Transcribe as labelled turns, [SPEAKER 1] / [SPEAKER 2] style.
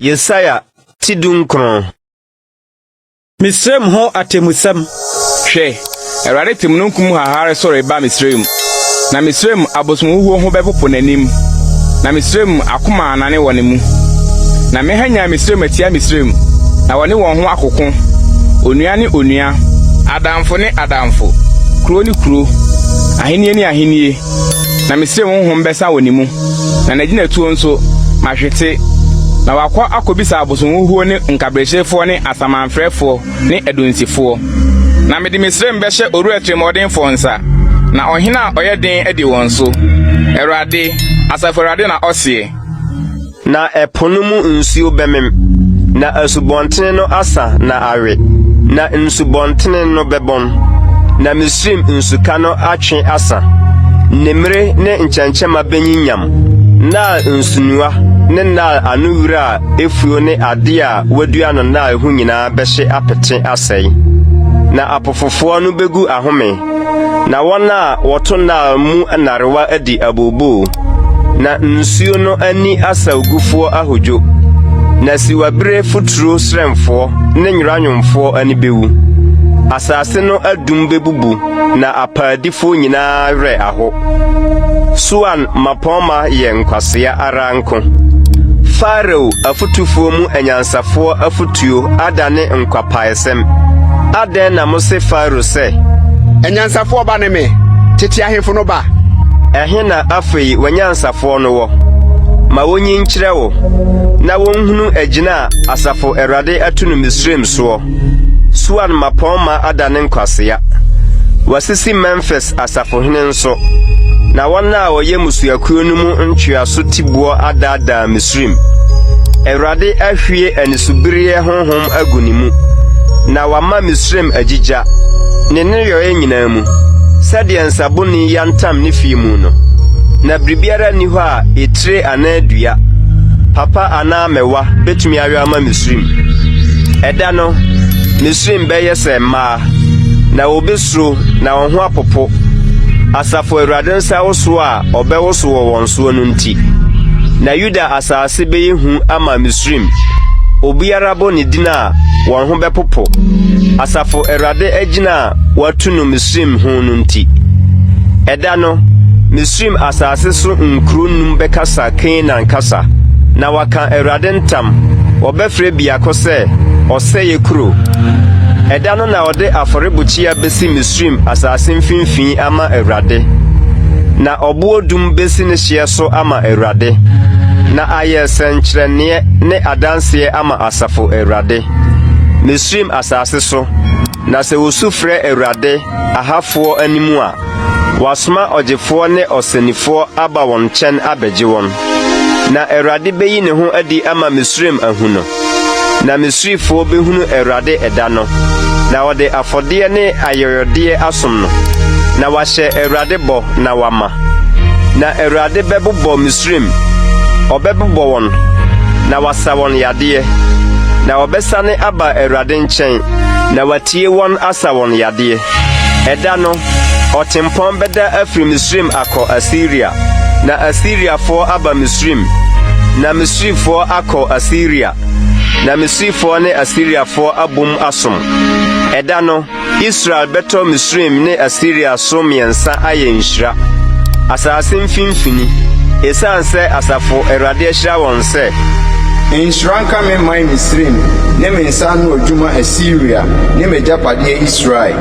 [SPEAKER 1] Yesaya Tidunkron
[SPEAKER 2] Misrem ho atemusam
[SPEAKER 3] hwe Erade timnunkum hahare sore ba Misrem na Misrem abosumuhuo ho bepopo nanim na Misrem akoma anane wonemu na mehanya Misrem atia Misrem na wone won ho akoko onua ne onua adamfo ne adamfo kuro ne kuro ahenie ne ahenie na Misrem ho mbesa wonemu na nagina tuo nso mahwete na wakwa akobisa abosumuhuo ne nkabrechefo ne asamanfrefo ne edonsifo na mede Misrem behye oru atremodinfo nsa na ohina oyeden edi wonso Erade asaforade na osie
[SPEAKER 1] na eponumu nsuo bemem na asubontene no asa na awe na nsubontene no bebon na Misrem nsuka no atwe asa nemre ne nchanchema benyinyam na nsunua ne na anuwura efuo ne ade a wadua no na ehu nyina behye apete asai na apofofo no begu ahome na wona woto na mu anarewa adi abobo na nsuo no ani asawgufo ahojo na siwabre futuro sremfo ne nyiranwomfo ani bewu asase no adum bebubu na apadifo nyina re aho suan mapoma ye nkwasea aranko Farao afutufo mu anyansafo afutuo adane nkwapaesem aden na mose Farao se
[SPEAKER 4] anyansafo ba ne me tete ahemfo no ba
[SPEAKER 1] ehe na afei wanyansafo no wo ma wonyi nkyere wo na wonhunu agina asafo Erade atunu Misrem so suan mapoma adane nkwasea wasisi Memphis asafo hene nso na wona oye musuakuo no mu ntweaso tibuo adada Misrem Erade ahwie anisubiriye honhom agunimu na wama Misrem agija ne yoye nyina mu sade nsaboni yantam ne fiimu no na bribiara ni ho a etire anadua papa ana mewa betumi awama Misrem eda no Misrem beye se ma na obesuro na won ho apopo asafo Erade nsa woso a obewoso wonso no nti na Yuda asase beyehu ama Misrem obiara bo ne dina won ho bepopo asafo Erade agina watunu Misrem ho no nti eda no Misrem asase so nkrunum bekasa Canaan kasa na waka Erade ntam obefre biakose oseye kuro eda no na ode aforebuchia besi Misrem asase mfinfin ama Erade na obuodum besi ne hye so ama Erade na aye senkyerene ne adanse ama asafo Erade Misrem asase so na se wosufre Erade ahafo animu a wasoma ogefo ne osenifo aba won chen abeje won na Erade beyi ne ho adi ama Misrem ahuno na Misrifo behunu Erade eda no na ode afode ne ayoyode asom no na wahye Erade bo na wama na Erade bebbo Misrem obebbo won na wasa won yade na obesane aba Erade nchen na watie won asa won yade eda no otempon beda afri Misrem akọ Assyria na Assyria fo aba Misrem na Misrifo akọ Assyria na Misrifo ne Assyria fo abum asom eda no Israel beto Misrem ne Assyria so miensa ayenhira asase mfimfini esanse asafo Erade ahira won se
[SPEAKER 5] Inshranka me mai Misrem ne mensa no adwuma Assyria ne megapade Israel